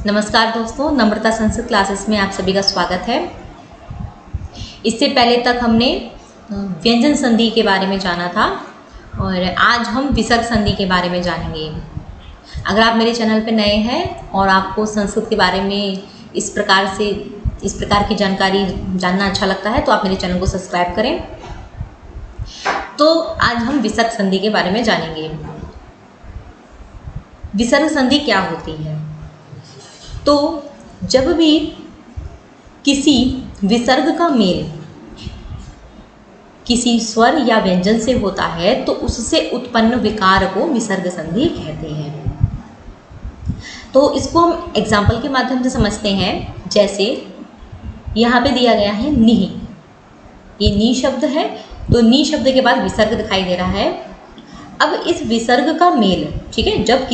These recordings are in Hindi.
नमस्कार दोस्तों, नम्रता संस्कृत क्लासेस में आप सभी का स्वागत है। इससे पहले तक हमने व्यंजन संधि के बारे में जाना था और आज हम विसर्ग संधि के बारे में जानेंगे। अगर आप मेरे चैनल पर नए हैं और आपको संस्कृत के बारे में इस प्रकार की जानकारी जानना अच्छा लगता है तो आप मेरे चैनल को सब्सक्राइब करें। तो आज हम विसर्ग संधि के बारे में जानेंगे। विसर्ग संधि क्या होती है? तो जब भी किसी विसर्ग का मेल किसी स्वर या व्यंजन से होता है तो उससे उत्पन्न विकार को विसर्ग संधि कहते हैं। तो इसको हम एग्जाम्पल के माध्यम से समझते हैं। जैसे यहाँ पे दिया गया है निहि, ये नी शब्द है, तो नी शब्द के बाद विसर्ग दिखाई दे रहा है। अब इस विसर्ग का मेल, ठीक है, जब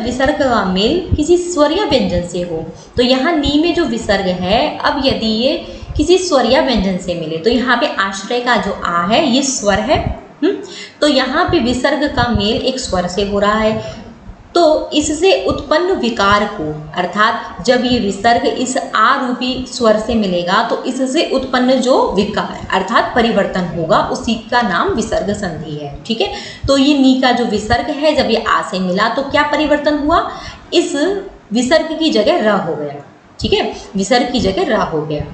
विसर्ग का मेल किसी स्वर या व्यंजन से हो, तो यहाँ नी में जो विसर्ग है, अब यदि ये किसी स्वर या व्यंजन से मिले तो यहाँ पे आश्रय का जो आ है ये स्वर है। तो यहाँ पे विसर्ग का मेल एक स्वर से हो रहा है, तो इससे उत्पन्न विकार को, अर्थात जब ये विसर्ग इस आ रूपी स्वर से मिलेगा तो इससे उत्पन्न जो विकार अर्थात परिवर्तन होगा उसी का नाम विसर्ग संधि है। ठीक है, तो ये नी का जो विसर्ग है जब ये आ से मिला तो क्या परिवर्तन हुआ? इस विसर्ग की जगह र हो गया। ठीक है, विसर्ग की जगह र हो गया,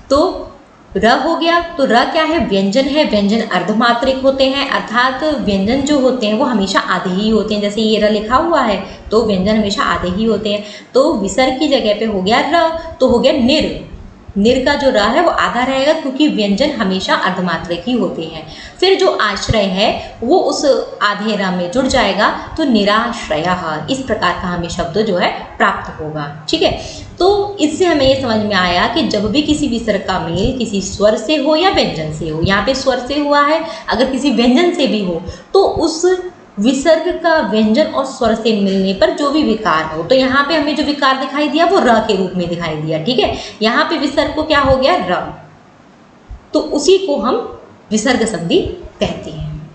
तो र हो गया। तो र क्या है? व्यंजन है। व्यंजन अर्धमात्रिक होते हैं, अर्थात व्यंजन जो होते हैं वो हमेशा आधे ही होते हैं। जैसे ये र लिखा हुआ है तो व्यंजन हमेशा आधे ही होते हैं। तो विसर्ग की जगह पे हो गया र, तो हो गया निर। निर का जो र है वो आधा रहेगा क्योंकि व्यंजन हमेशा अर्धमात्रिक ही होते हैं। फिर जो आश्रय है वो उस आधे र में जुड़ जाएगा, तो निराश्रयः, इस प्रकार का हमें शब्द जो है प्राप्त होगा। ठीक है, तो इससे हमें ये समझ में आया कि जब भी किसी विसर्ग का मेल किसी स्वर से हो या व्यंजन से हो, यहाँ पे स्वर से हुआ है, अगर किसी व्यंजन से भी हो तो उस विसर्ग का व्यंजन और स्वर से मिलने पर जो भी विकार हो, तो यहाँ पे हमें जो विकार दिखाई दिया वो र के रूप में दिखाई दिया। ठीक है, यहाँ पे विसर्ग को क्या हो गया? र, तो उसी को हम विसर्ग संधि कहते हैं।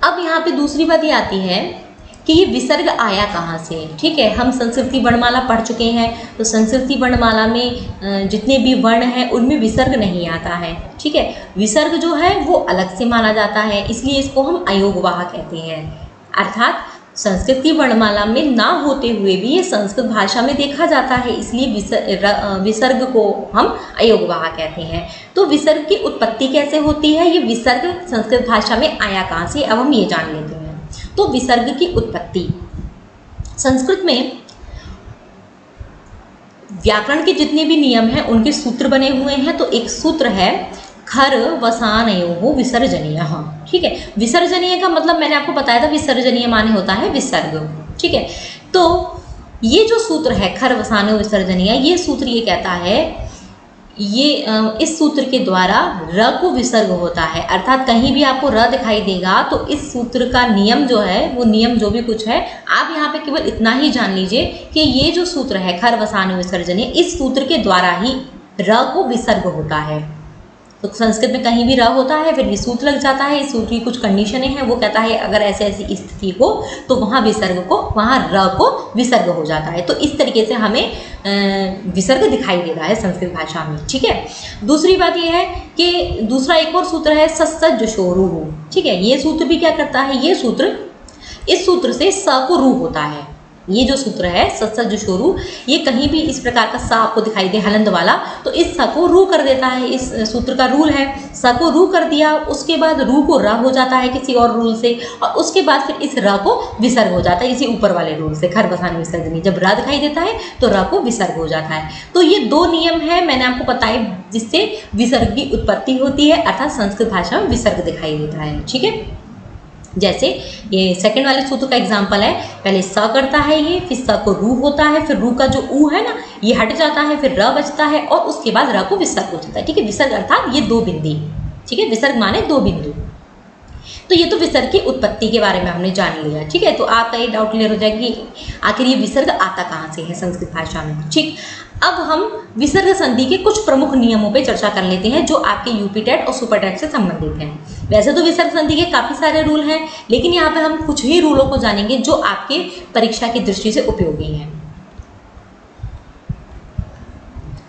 अब यहाँ पे दूसरी बात ये आती है कि ये विसर्ग आया कहाँ से। ठीक है, हम संस्कृति वर्णमाला पढ़ चुके हैं, तो संस्कृति वर्णमाला में जितने भी वर्ण हैं उनमें विसर्ग नहीं आता है। ठीक है, विसर्ग जो है वो अलग से माना जाता है, इसलिए इसको हम अयोगवाह कहते हैं। अर्थात संस्कृति वर्णमाला में ना होते हुए भी ये संस्कृत भाषा में देखा जाता है, इसलिए विसर्ग को हम अयोगवाह कहते हैं। तो विसर्ग की उत्पत्ति कैसे होती है? ये विसर्ग संस्कृत भाषा में आया कहाँ से, अब हम ये जान लेते हैं। तो विसर्ग की उत्पत्ति, संस्कृत में व्याकरण के जितने भी नियम हैं उनके सूत्र बने हुए हैं। तो एक सूत्र है खर वसानयोः विसर्जनीयः। ठीक है, विसर्जनीय का मतलब मैंने आपको बताया था, विसर्जनीय माने होता है विसर्ग। ठीक है, तो ये जो सूत्र है खर वसानयोः विसर्जनीय, ये सूत्र ये कहता है, इस सूत्र के द्वारा र को विसर्ग होता है। अर्थात कहीं भी आपको र दिखाई देगा तो इस सूत्र का नियम जो है, वो नियम जो भी कुछ है, आप यहाँ पे केवल इतना ही जान लीजिए कि ये जो सूत्र है खर वसानयोः विसर्जनीय, इस सूत्र के द्वारा ही र को विसर्ग होता है। तो संस्कृत में कहीं भी र होता है फिर ये सूत्र लग जाता है। इस सूत्र की कुछ कंडीशनें हैं, वो कहता है अगर ऐसे ऐसी स्थिति हो तो वहाँ र को विसर्ग हो जाता है। तो इस तरीके से हमें विसर्ग दिखाई दे रहा है संस्कृत भाषा में। ठीक है, दूसरी बात ये है कि दूसरा एक और सूत्र है सत्सज्जोरुः। ठीक है, ये सूत्र भी क्या करता है? इस सूत्र से स को रू होता है। ये जो सूत्र है सत्सज्जोरुः, ये कहीं भी इस प्रकार का सा आपको दिखाई दे हलंत वाला, तो इस स को रू कर देता है। इस सूत्र का रूल है, स को रू कर दिया, उसके बाद रू को र हो जाता है किसी और रूल से, और उसके बाद फिर इस र को विसर्ग हो जाता है इसी ऊपर वाले रूल से, खर वसानयोः विसर्जनीय। जब र दिखाई देता है तो र को विसर्ग हो जाता है। तो ये दो नियम है मैंने आपको बताए जिससे विसर्ग की उत्पत्ति होती है, अर्थात संस्कृत भाषा में विसर्ग दिखाई देता है। ठीक है, जैसे ये सेकंड वाले सूत्र का एग्जाम्पल है, पहले स करता है ये, फिर स को रू होता है, फिर रू का जो ऊ है ना ये हट जाता है, फिर र बचता है और उसके बाद र को विसर्ग हो जाता है। ठीक है, विसर्ग अर्थात ये दो बिंदी। ठीक है, विसर्ग माने दो बिंदु। तो ये तो विसर्ग की उत्पत्ति के बारे में हमने जान लिया। ठीक है, तो आपका ये डाउट क्लियर हो जाएगा कि आखिर ये विसर्ग आता कहाँ से है संस्कृत भाषा में। ठीक, अब हम विसर्ग संधि के कुछ प्रमुख नियमों पे चर्चा कर लेते हैं जो आपके यूपी टेट और सुपर टेट से संबंधित हैं। वैसे तो विसर्ग संधि के काफ़ी सारे रूल हैं, लेकिन यहाँ पे हम कुछ ही रूलों को जानेंगे जो आपके परीक्षा की दृष्टि से उपयोगी हैं।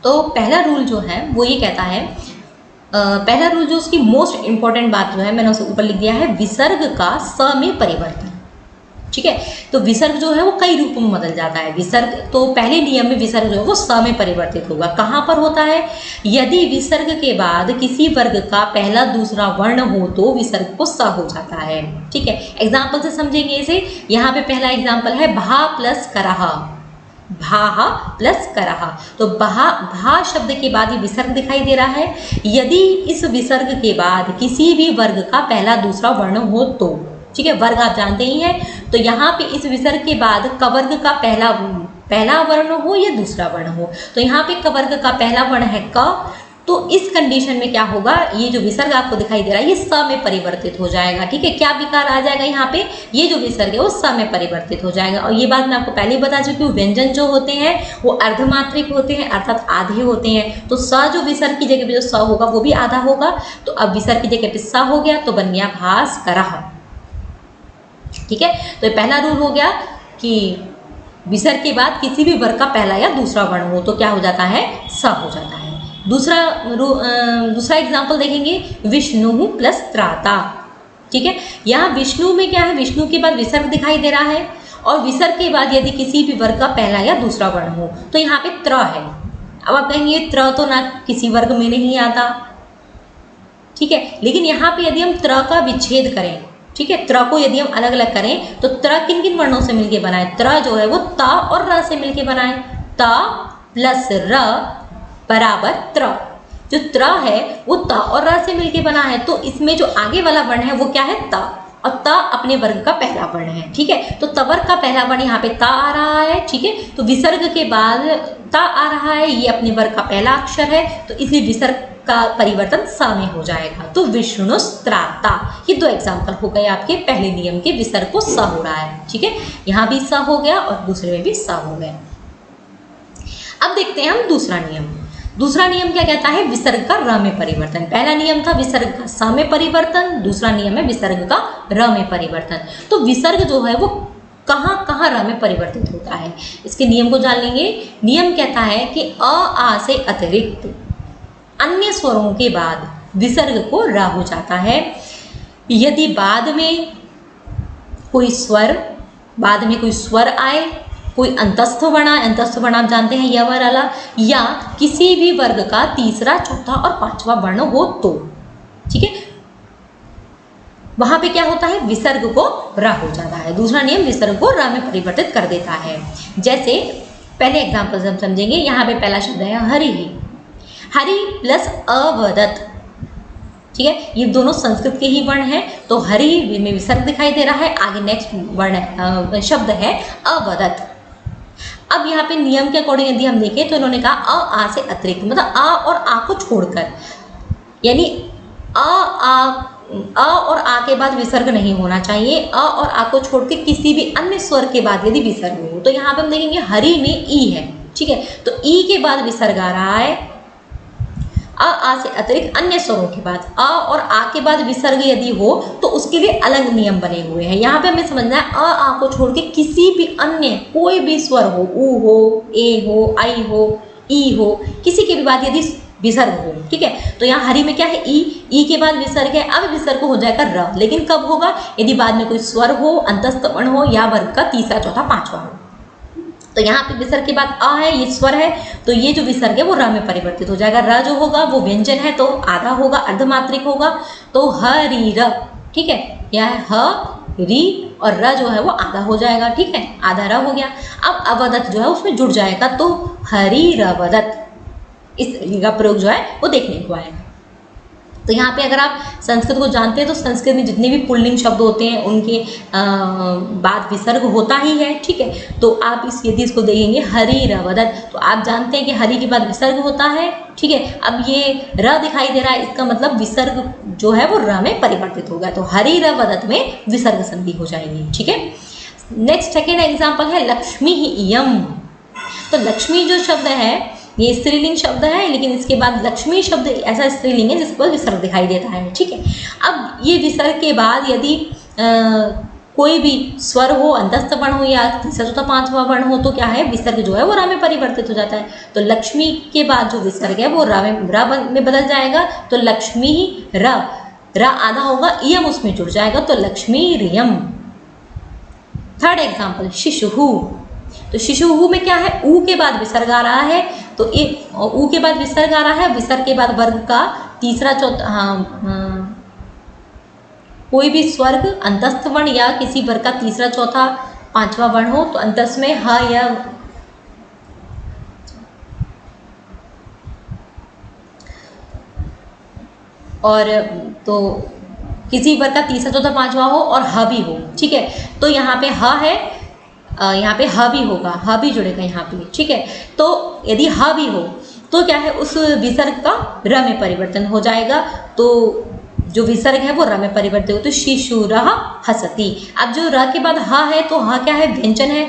तो पहला रूल जो है वो ये कहता है, पहला रूल जो उसकी मोस्ट इंपॉर्टेंट बात जो है मैंने उसे ऊपर लिख दिया है, विसर्ग का स में परिवर्तन। ठीक है, तो विसर्ग जो है वो कई रूपों में बदल जाता है। विसर्ग तो पहले नियम में विसर्ग जो है वो स में परिवर्तित होगा। कहाँ पर होता है? यदि विसर्ग के बाद किसी वर्ग का पहला दूसरा वर्ण हो तो विसर्ग को स हो जाता है। ठीक है, एग्जाम्पल से समझेंगे इसे। यहाँ पे पहला एग्जाम्पल है भा प्लस करहा, भाहा प्लस करहा। तो भा शब्द के बाद ये विसर्ग दिखाई दे रहा है। यदि इस विसर्ग के बाद किसी भी वर्ग का पहला दूसरा वर्ण हो तो, ठीक है, वर्ग आप जानते ही हैं। तो यहाँ पे इस विसर्ग के बाद कवर्ग का पहला वर्ण हो या दूसरा वर्ण हो, तो यहाँ पे कवर्ग का पहला वर्ण है क, तो इस कंडीशन में क्या होगा, ये जो विसर्ग आपको दिखाई दे रहा है ये स में परिवर्तित हो जाएगा। ठीक है, क्या विकार आ जाएगा यहाँ पे, ये जो विसर्ग है वो स में परिवर्तित हो जाएगा। और ये बात मैं आपको पहले ही बता चुकी हूँ, व्यंजन जो होते हैं वो अर्धमात्रिक होते हैं, अर्थात आधे होते हैं। तो स जो विसर्ग की जगह पे जो स होगा वो भी आधा होगा। तो अब विसर्ग की जगह पे स हो गया तो बन गया भास करह। ठीक है, तो ये पहला रूल हो गया कि विसर्ग के बाद किसी भी वर्ग का पहला या दूसरा वर्ण हो तो क्या हो जाता है, स हो जाता है। दूसरा एग्जाम्पल देखेंगे, विष्णु प्लस त्राता। ठीक है, यहाँ विष्णु में क्या है, विष्णु के बाद विसर्ग दिखाई दे रहा है और विसर्ग के बाद यदि किसी भी वर्ग का पहला या दूसरा वर्ण हो तो यहाँ पे त्र है। अब आप कहेंगे त्र तो ना किसी वर्ग में नहीं आता, ठीक है, लेकिन यहाँ पे यदि हम त्र का विच्छेद करें, ठीक है, त्र को यदि हम अलग अलग करें तो त्र किन किन वर्णों से मिलके बना है, त्र जो है वो ता और र से मिलके बना है। ता प्लस र बराबर त्र। जो त्र है वो ता और र से मिलके बना है, तो इसमें जो आगे वाला वर्ण है वो क्या है, ता, और ता अपने वर्ग का पहला वर्ण है। ठीक है, तो तवर्ग का पहला वर्ण यहाँ पे ता आ रहा है। ठीक है, तो विसर्ग के बाद ता आ रहा है, ये अपने वर्ग का पहला अक्षर है, तो इसलिए विसर्ग का परिवर्तन स में हो जाएगा। तो विष्णुस्त्राता, ये दो एग्जाम्पल हो गए आपके पहले नियम के, विसर्ग को स हो रहा है। ठीक है, यहाँ भी स हो गया और दूसरे में भी स हो गया। अब देखते हैं हम दूसरा नियम। दूसरा नियम क्या कहता है, विसर्ग का र में परिवर्तन। पहला नियम था विसर्ग का स में परिवर्तन, दूसरा नियम है विसर्ग का र में परिवर्तन। तो विसर्ग जो है वो कहाँ कहाँ र में परिवर्तित होता है, इसके नियम को जान लेंगे। नियम कहता है कि अ आ से अतिरिक्त अन्य स्वरों के बाद विसर्ग को र हो जाता है। यदि बाद में कोई स्वर आए, कोई अंतस्थ वर्ण आप जानते हैं य वर अला, या किसी भी वर्ग का तीसरा, चौथा और पांचवा वर्ण हो तो, ठीक है, वहां पे क्या होता है, विसर्ग को र हो जाता है। दूसरा नियम विसर्ग को र में परिवर्तित कर देता है। जैसे पहले एग्जाम्पल से हम समझेंगे। यहाँ पे पहला शब्द है हरि, हरि प्लस अवदत। ठीक है, ये दोनों संस्कृत के ही वर्ण हैं, तो हरि में विसर्ग दिखाई दे रहा है। आगे नेक्स्ट वर्ण शब्द है अवदत। अब यहाँ पे नियम के अकॉर्डिंग यदि हम देखें तो इन्होंने कहा अ आ से अतिरिक्त, मतलब आ और आ को छोड़कर, यानी अ और आ के बाद विसर्ग नहीं होना चाहिए। अ और आ को छोड़ के किसी भी अन्य स्वर के बाद यदि विसर्ग हो, तो यहाँ पे हम देखेंगे हरि में ई है। ठीक है, तो ई के बाद विसर्ग आ रहा है। आ से अतिरिक्त अन्य स्वरों के बाद, अ और आ के बाद विसर्ग यदि हो तो उसके लिए अलग नियम बने हुए हैं। यहाँ पे हमें समझना है आ को छोड़ के किसी भी अन्य कोई भी स्वर हो, ऊ हो, ए हो, आई हो, ई हो, किसी के भी बाद यदि विसर्ग हो, ठीक है, तो यहाँ हरि में क्या है, ई के बाद विसर्ग है। अब विसर्ग हो जाएगा र, लेकिन कब होगा, यदि बाद में कोई स्वर हो, अंतस्थ वर्ण हो या वर्ग का तीसरा, चौथा, पांचवा हो। तो यहाँ पे विसर्ग के बाद अ है, ये स्वर है, तो ये जो विसर्ग है वो र में परिवर्तित हो जाएगा। र जो होगा वो व्यंजन है तो आधा होगा, अर्धमात्रिक होगा, तो हरि र। ठीक है, यह है ह री और र जो है वो आधा हो जाएगा। ठीक है, आधा र हो गया। अब अवदत जो है उसमें जुड़ जाएगा, तो हरि रवदत। इस तरीके का प्रयोग जो है वो देखने को आएगा। तो यहाँ पे अगर आप संस्कृत को जानते हैं तो संस्कृत में जितने भी पुल्लिंग शब्द होते हैं उनके बाद विसर्ग होता ही है। ठीक है, तो आप यदि इसको देखेंगे हरि रवदत, तो आप जानते हैं कि हरि के बाद विसर्ग होता है। ठीक है, अब ये र दिखाई दे रहा है, इसका मतलब विसर्ग जो है वो र में परिवर्तित हो गया, तो हरि रवदत में विसर्ग संधि हो जाएगी। ठीक है, नेक्स्ट सेकेंड एग्जाम्पल है लक्ष्मी इयम। तो लक्ष्मी जो शब्द है ये स्त्रीलिंग शब्द है, लेकिन इसके बाद लक्ष्मी शब्द ऐसा स्त्रीलिंग है जिस पर विसर्ग दिखाई देता है। ठीक है, अब ये विसर्ग के बाद यदि कोई भी स्वर हो, अंतस्थ वर्ण हो या तीसरा चौथा पांचवा वर्ण हो, तो क्या है, विसर्ग जो है वो रा में परिवर्तित हो जाता है। तो लक्ष्मी के बाद जो विसर्ग है वो रा में बदल जाएगा। तो लक्ष्मी रा आधा होगा, इयम उसमें जुड़ जाएगा, तो लक्ष्मी रियम। थर्ड एग्जाम्पल शिशुहु। तो शिशुहु में क्या है, ऊ के बाद विसर्ग आ रहा है, तो ऊ के बाद विसर्ग आ रहा है, विसर्ग के बाद वर्ग का तीसरा चौथा कोई भी स्वर्ग अंतस्थ वर्ण या किसी वर्ग का तीसरा चौथा पांचवा वर्ण हो, तो अंतस्थ में ह या और तो किसी वर्ग का तीसरा चौथा पांचवा हो और ह भी हो। ठीक है, तो यहाँ पे ह है, यहाँ पे ह भी होगा, ह भी जुड़ेगा यहाँ पे। ठीक है, तो यदि ह भी हो तो क्या है, उस विसर्ग का र में परिवर्तन हो जाएगा। तो जो विसर्ग है वो र में परिवर्तित हो, तो शिशुरः हसति। अब जो र के बाद ह है, तो ह क्या है, व्यंजन है,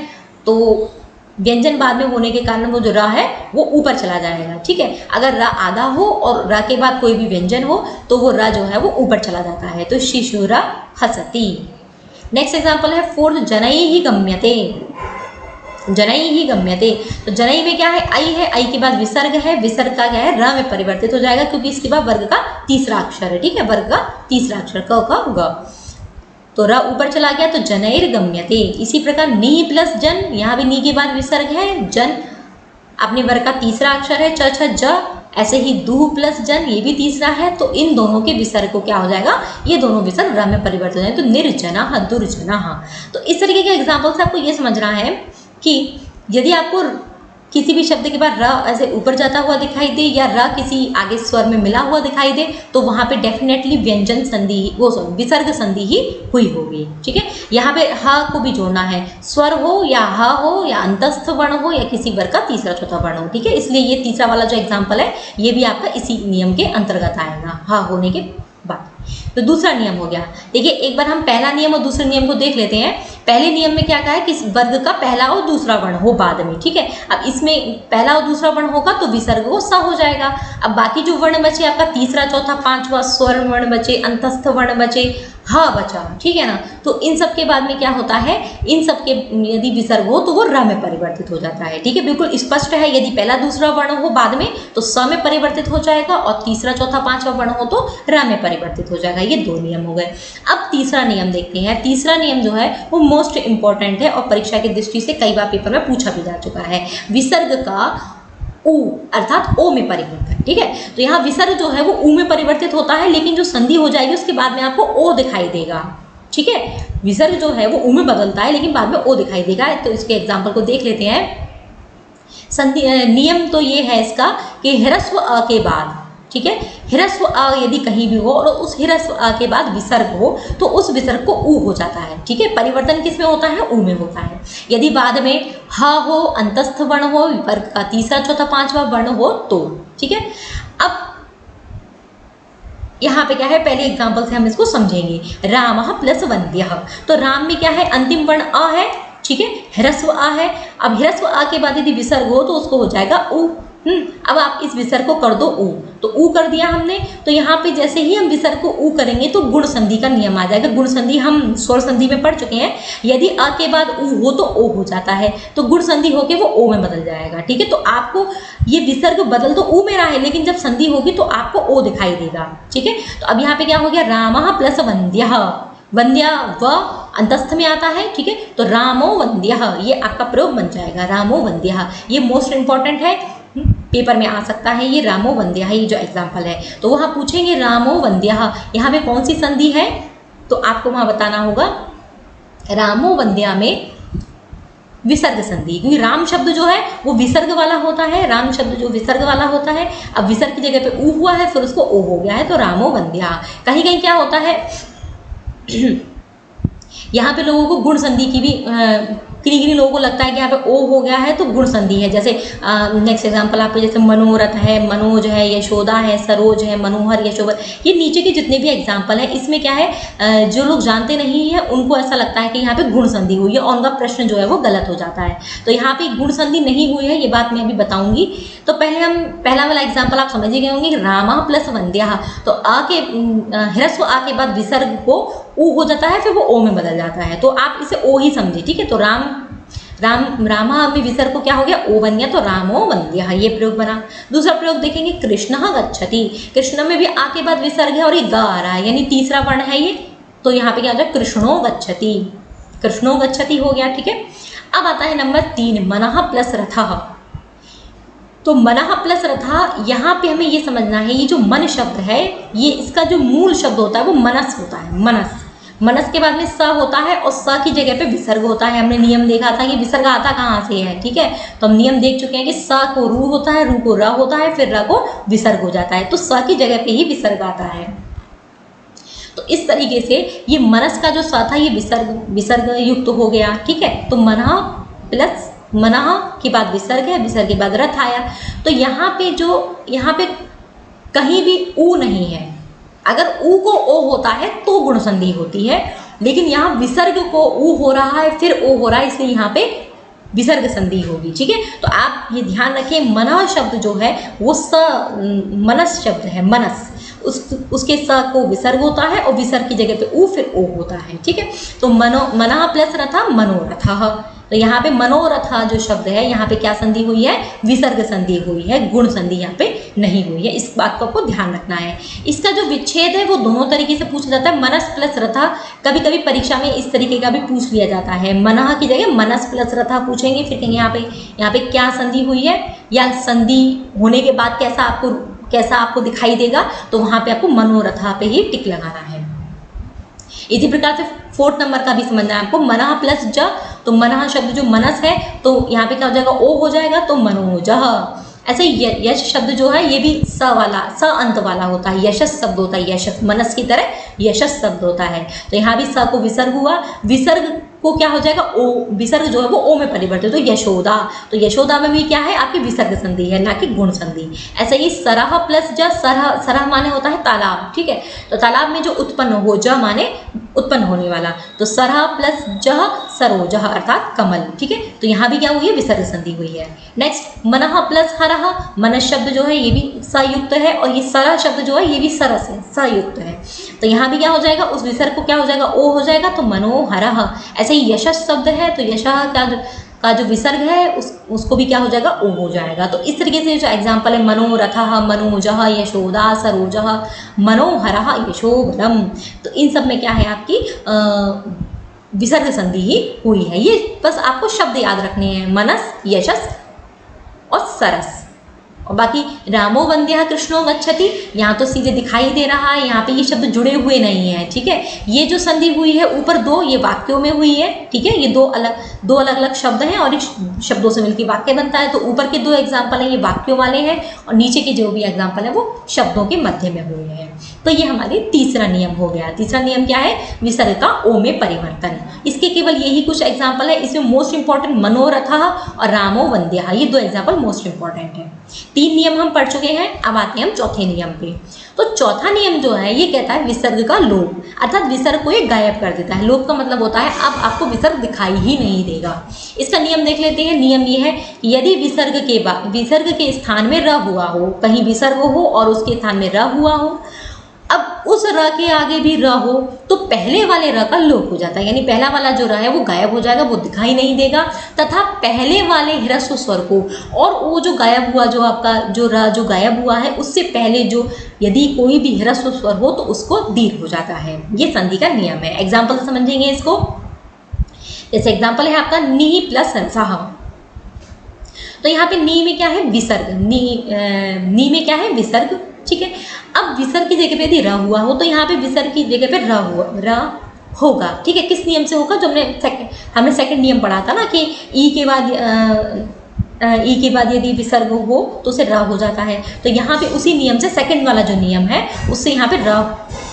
तो व्यंजन बाद में होने के कारण वो जो र है वो ऊपर चला जाएगा। ठीक है, अगर र आधा हो और र के बाद कोई भी व्यंजन हो तो वो र जो है वो ऊपर चला जाता है, तो शिशुरः हसति। नेक्स्ट एग्जाम्पल है फोर्थ, जनैः गम्यते। जनैः गम्यते, तो जनई में क्या है, आई है, आई के बाद विसर्ग है, विसर्ग का क्या है, र में परिवर्तित हो जाएगा, क्योंकि इसके बाद वर्ग का तीसरा अक्षर है। ठीक है, वर्ग का तीसरा अक्षर क ग, तो र ऊपर चला गया, तो जनैर गम्यते। इसी प्रकार नी प्लस जन, यहाँ भी नी के बाद विसर्ग है, जन अपने वर्ग का तीसरा अक्षर है, च छ ज। ऐसे ही दू प्लस जन, ये भी तीसरा है, तो इन दोनों के विसर्ग को क्या हो जाएगा, ये दोनों विसर्ग र में परिवर्तित हो जाएंगे, तो निर्जना दुर्जना। तो इस तरीके के एग्जाम्पल से आपको ये समझना है कि यदि आपको किसी भी शब्द के बाद र ऐसे ऊपर जाता हुआ दिखाई दे या र किसी आगे स्वर में मिला हुआ दिखाई दे, तो वहां पे डेफिनेटली व्यंजन संधि वो विसर्ग संधि ही हुई होगी। ठीक है, यहाँ पे ह को भी जोड़ना है, स्वर हो या ह हो या अंतस्थ वर्ण हो या किसी वर्ग का तीसरा चौथा वर्ण हो। ठीक है, इसलिए ये तीसरा वाला जो एग्जाम्पल है ये भी आपका इसी नियम के अंतर्गत आएगा, ह होने के बाद। तो दूसरा नियम हो गया। देखिए, एक बार हम पहला नियम और दूसरे नियम को देख लेते हैं। पहले नियम में क्या कहा है कि वर्ग का पहला और दूसरा वर्ण हो बाद में। ठीक है, अब इसमें पहला और दूसरा वर्ण होगा तो विसर्ग वो स हो जाएगा। अब बाकी जो वर्ण बचे आपका तीसरा चौथा पांचवा स्वर वर्ण बचे, अंतस्थ वर्ण बचे, ह बचा। ठीक है ना, तो इन सब के बाद में क्या होता है, इन सब के यदि विसर्ग हो तो वो र में परिवर्तित हो जाता है। ठीक है, बिल्कुल स्पष्ट है, यदि पहला दूसरा वर्ण हो बाद में तो स में परिवर्तित हो जाएगा और तीसरा चौथा पांचवा वर्ण हो तो र में परिवर्तित हो जाएगा। ये दो नियम हो गए। अब तीसरा नियम देखते हैं। तीसरा नियम जो है वो मोस्ट इंपॉर्टेंट है और परीक्षा की दृष्टि से कई बार पेपर में पूछा भी जा चुका है। विसर्ग का ऊ अर्थात ओ में परिवर्तन। ठीक है, तो यहाँ विसर्ग जो है वो ऊ में परिवर्तित होता है, लेकिन जो संधि हो जाएगी उसके बाद में आपको ओ दिखाई देगा। ठीक है, विसर्ग जो है वो ऊ में बदलता है लेकिन बाद में ओ दिखाई देगा। तो इसके एग्जाम्पल को देख लेते हैं। संधि नियम तो ये है इसका कि ह्रस्व अ के बाद, ठीक है, ह्रस्व अ यदि कहीं भी हो और उस ह्रस्व अ के बाद विसर्ग हो तो उस विसर्ग को ऊ हो जाता है। ठीक है, परिवर्तन किस में होता है, ऊ में होता है। यदि बाद में ह हो, अंतस्थ वर्ण हो, वर्ग का तीसरा चौथा पांचवा वर्ण हो तो। ठीक है, अब यहाँ पे क्या है, पहले एग्जाम्पल से हम इसको समझेंगे। रामः प्लस वन्द्यः, तो राम में क्या है, अंतिम वर्ण अ है। ठीक है, ह्रस्व आ है। अब ह्रस्व आ के बाद यदि विसर्ग हो तो उसको हो जाएगा ऊ। अब आप इस विसर्ग को कर दो ऊ, तो ऊ कर दिया हमने। तो यहाँ पे जैसे ही हम विसर्ग को ऊ करेंगे तो गुण संधि का नियम आ जाएगा। गुण संधि हम स्वर संधि में पढ़ चुके हैं, यदि अ के बाद ऊ हो तो ओ हो जाता है, तो गुण संधि होके वो ओ में बदल जाएगा। ठीक है, तो आपको ये विसर्ग बदल तो ऊ में रहा है, लेकिन जब संधि होगी तो आपको ओ दिखाई देगा। ठीक है, तो अब यहाँ पे क्या हो गया, रामः प्लस वन्द्यः। वन्द्या व अंतस्थ में आता है। ठीक है, तो रामो वन्द्यः ये आपका प्रयोग बन जाएगा, रामो वन्द्यः। ये मोस्ट इंपॉर्टेंट है, पेपर में आ सकता है ये रामो वन्द्यः, ये जो एग्जाम्पल है। तो वहाँ पूछेंगे रामो वन्द्यः, यहाँ पे कौन सी संधि है, तो आपको वहाँ बताना होगा रामो वन्द्या में विसर्ग संधि, क्योंकि राम शब्द जो है वो विसर्ग वाला होता है। राम शब्द जो विसर्ग वाला होता है, अब विसर्ग की जगह पे ऊ हुआ है, फिर उसको ओ हो गया है, तो रामो वन्द्यः। कहीं कहीं क्या होता है यहाँ पे लोगों को गुण संधि की भी किन्हीं किन्हीं लोगों को लगता है कि यहाँ पे ओ हो गया है तो गुण संधि है। जैसे नेक्स्ट एग्जांपल आपके जैसे मनोरथ है, मनोज है, यशोदा है, सरोज है, मनोहर, यशोवर, ये नीचे के जितने भी एग्जांपल हैं इसमें क्या है जो लोग जानते नहीं है उनको ऐसा लगता है कि यहाँ पे गुण संधि हुई है और उनका प्रश्न जो है वो गलत हो जाता है। तो यहाँ पे गुण संधि नहीं हुई है, ये बात मैं अभी बताऊंगी। तो पहले हम पहला वाला एग्जाम्पल आप समझ ही गए होंगे, रामा प्लस वंद्या। तो आ के ह्रस्व आ के बाद विसर्ग को ऊ हो जाता है, फिर वो ओ में बदल जाता है, तो आप इसे ओ ही समझे, ठीक है। तो रामा में विसर्ग को क्या हो गया, ओ बन गया, तो रामो वंद्यः, ये प्रयोग बना। दूसरा प्रयोग देखेंगे, कृष्णः गच्छति। कृष्ण में भी आ के बाद विसर्ग है और ये ग आ रहा है, यानी तीसरा वर्ण है ये, तो यहाँ पे क्या हो जाए, कृष्णो गच्छति, कृष्णो गच्छति हो गया, ठीक है। अब आता है नंबर 3, मनः प्लस रथः। तो मनः प्लस रथः, यहाँ पे हमें ये समझना है, ये जो मन शब्द है ये इसका जो मूल शब्द होता है वो मनस होता है, मनस। मनस के बाद में स होता है और स की जगह पे विसर्ग होता है। हमने नियम देखा था कि विसर्ग आता कहाँ से है, ठीक है। तो हम नियम देख चुके हैं कि स को रू होता है, रू को र होता है, फिर र को विसर्ग हो जाता है, तो स की जगह पे ही विसर्ग आता है। तो इस तरीके से ये मनस का जो स था ये विसर्ग युक्त हो गया, ठीक है। तो मनः प्लस मनः के बाद विसर्ग है, विसर्ग के बाद रथ आया। तो यहाँ पे कहीं भी ऊ नहीं है। अगर ऊ को ओ होता है तो गुण संधि होती है, लेकिन यहाँ विसर्ग को ऊ हो रहा है फिर ओ हो रहा है, इसलिए यहाँ पे विसर्ग संधि होगी, ठीक है। तो आप ये ध्यान रखें, मनः शब्द जो है वो मनस शब्द है, मनस, उसके स को विसर्ग होता है और विसर्ग की जगह पे ऊ फिर ओ होता है, ठीक है। तो मनः प्लस रथा मनोरथः। तो यहाँ पे मनोरथ जो शब्द है यहाँ पे क्या संधि हुई है, विसर्ग संधि हुई है, गुण संधि यहाँ पे नहीं हुई है, इस बात को आपको ध्यान रखना है। इसका जो विच्छेद है वो दोनों तरीके से पूछा जाता है, मनस प्लस रथा। कभी कभी परीक्षा में इस तरीके का भी पूछ लिया जाता है, मनः की जगह मनस प्लस रथा पूछेंगे, फिर कहेंगे यहाँ पे क्या संधि हुई है या संधि होने के बाद कैसा आपको दिखाई देगा, तो वहाँ पे आपको मनोरथा पे ही टिक लगाना है। इसी प्रकार से 4th नंबर का भी समझना है आपको, मनः प्लस ज। तो मनः शब्द जो मनस है तो यहाँ पे क्या हो जाएगा, ओ हो जाएगा, तो मनोजः। ऐसे यश शब्द जो है ये भी स अंत वाला होता है, यशस शब्द होता है, यशस मनस की तरह यशस शब्द होता है। तो यहाँ भी स को विसर्ग हुआ, विसर्ग को क्या हो जाएगा, ओ, विसर्ग जो है वो ओ में परिवर्तित, तो यशोदा। तो यशोदा में भी क्या है, आपकी विसर्ग संधि है, ना कि गुण संधि। ऐसे ही सरह प्लस ज, सरह माने होता है तालाब, ठीक है। तो तालाब में जो उत्पन्न हो, ज माने उत्पन्न होने वाला, तो सरह प्लस जह सरोजह अर्थात कमल, ठीक है। तो यहाँ भी क्या हुई है, विसर्ग संधि हुई है। नेक्स्ट मनः प्लस हरह। मनस शब्द जो है ये भी सयुक्त है और ये सरह शब्द जो है ये भी सरस है, सयुक्त है। तो यहाँ भी क्या हो जाएगा, उस विसर्ग को क्या हो जाएगा, ओ हो जाएगा, तो मनोहरः। ऐसे ही यशस शब्द है तो यशः का जो विसर्ग है उसको भी क्या हो जाएगा, ओ हो जाएगा। तो इस तरीके से जो एग्जाम्पल है, मनोरथः, मनोजः, यशोदा, सरोजः, मनोहरः, यशोबलम, तो इन सब में क्या है आपकी विसर्ग संधि ही हुई है। ये बस आपको शब्द याद रखने हैं, मनस, यशस और सरस। और बाकी रामो वंद्यः कृष्णो गच्छति, यहाँ तो सीधे दिखाई दे रहा है, यहाँ पे ये शब्द जुड़े हुए नहीं है, ठीक है। ये जो संधि हुई है ऊपर दो, ये वाक्यों में हुई है, ठीक है। ये दो अलग अलग शब्द हैं और शब्दों से मिलकर वाक्य बनता है। तो ऊपर के 2 एग्जाम्पल हैं ये वाक्यों वाले हैं और नीचे के जो भी एग्जाम्पल है वो शब्दों के मध्य में हुए हैं। तो ये हमारी तीसरा नियम हो गया। तीसरा नियम क्या है, विसर्ग का ओ में परिवर्तन। इसके केवल यही कुछ एग्जाम्पल है, इसमें मोस्ट इंपॉर्टेंट मनोरथः और रामो वंद्यः, ये 2 एग्जाम्पल मोस्ट इंपॉर्टेंट है। 3 नियम हम पढ़ चुके हैं, अब आते हैं हम चौथे नियम पे। तो चौथा नियम जो है ये कहता है विसर्ग का लोप, अर्थात विसर्ग को ये गायब कर देता है। लोप का मतलब होता है अब आपको विसर्ग दिखाई ही नहीं देगा। इसका नियम देख लेते हैं। नियम ये है कि यदि विसर्ग के स्थान में र हुआ हो, कहीं विसर्ग हो और उसके स्थान में र हुआ हो, अब उस र के आगे भी र हो तो पहले वाले र का लोप हो जाता है, यानी पहला वाला जो र है वो गायब हो जाएगा, वो दिखाई नहीं देगा, तथा पहले वाले ह्रस्व स्वर को और वो जो गायब हुआ, जो आपका जो र जो गायब हुआ है उससे पहले जो यदि कोई भी ह्रस्व स्वर हो तो उसको दीर्घ हो जाता है। ये संधि का नियम है। एग्जाम्पल से समझेंगे इसको। जैसे एग्जाम्पल है आपका नी प्लस सह। तो यहाँ पे नी में क्या है, विसर्ग, नी में क्या है, विसर्ग, ठीक है। अब विसर्ग की जगह पे यदि र हुआ हो तो यहाँ पे विसर्ग की जगह पे र होगा, ठीक है। किस नियम से होगा, जो हमने सेकंड नियम पढ़ा था ना कि ई के बाद यदि विसर्ग हो तो उसे र हो जाता है। तो यहाँ पे उसी नियम से सेकंड वाला जो नियम है उससे यहाँ पे र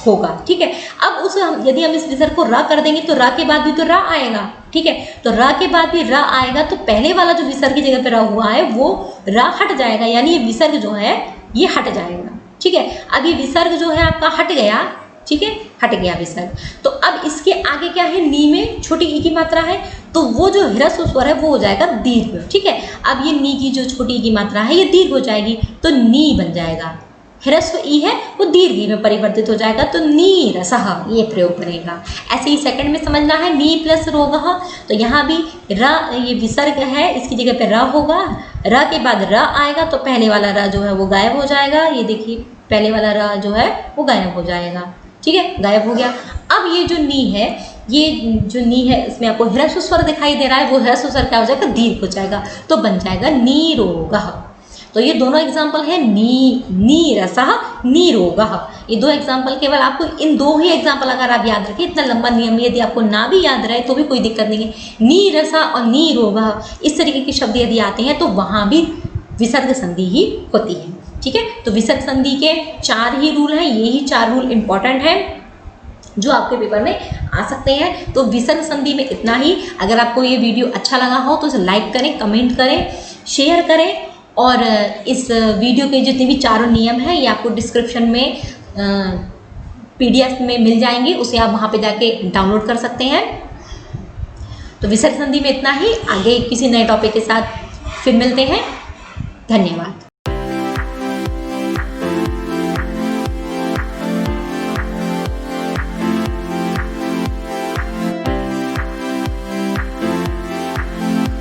होगा। ठीक है, अब यदि हम इस विसर्ग को र कर देंगे तो र के बाद भी तो र आएगा। ठीक है, तो र के बाद भी र आएगा तो पहले वाला जो विसर्ग की जगह पे र हुआ है वो र हट जाएगा, यानी ये विसर्ग जो है ये हट जाएगा। ठीक है, अब ये विसर्ग जो है आपका हट गया। ठीक है, हट गया विसर्ग। तो अब इसके आगे क्या है, नी में छोटी ई की मात्रा है, तो वो जो ह्रस्व स्वर है वो हो जाएगा दीर्घ। ठीक है, अब ये नी की जो छोटी ई की मात्रा है ये दीर्घ हो जाएगी, तो नी बन जाएगा। ह्रस्व ई है वो दीर्घ ई में परिवर्तित हो जाएगा, तो नीरसः ये प्रयोग बनेगा। ऐसे ही सेकंड में समझना है, नी प्लस रोगः, तो यहाँ भी र ये विसर्ग है, इसकी जगह पे र होगा, र के बाद र आएगा तो पहले वाला र जो है वो गायब हो जाएगा। ये देखिए पहले वाला र जो है वो गायब हो जाएगा। ठीक है, गायब हो गया। अब ये जो नी है, ये जो नी है इसमें आपको ह्रस्व स्वर दिखाई दे रहा है, वो ह्रस्व स्वर क्या हो जाएगा, दीर्घ हो जाएगा, तो बन जाएगा नीरोगः। तो ये दोनों एग्जाम्पल है, नीरसः नीरोगः। ये दो एग्जाम्पल केवल आपको, इन दो ही एग्जाम्पल अगर आप याद रखें, इतना लंबा नियम यदि आपको ना भी याद रहे तो भी कोई दिक्कत नहीं है। नीरसः और नीरोगः इस तरीके के शब्द यदि आते हैं तो वहाँ भी विसर्ग संधि ही होती है। ठीक है, तो विसर्ग संधि के 4 ही रूल हैं, यही 4 रूल इंपॉर्टेंट हैं जो आपके पेपर में आ सकते हैं। तो विसर्ग संधि में इतना ही। अगर आपको ये वीडियो अच्छा लगा हो तो इसे लाइक करें, कमेंट करें, शेयर करें, और इस वीडियो के जितने भी 4 नियम हैं ये आपको डिस्क्रिप्शन में PDF में मिल जाएंगे, उसे आप वहाँ पे जाके डाउनलोड कर सकते हैं। तो विसर्ग संधि में इतना ही, आगे किसी नए टॉपिक के साथ फिर मिलते हैं। धन्यवाद।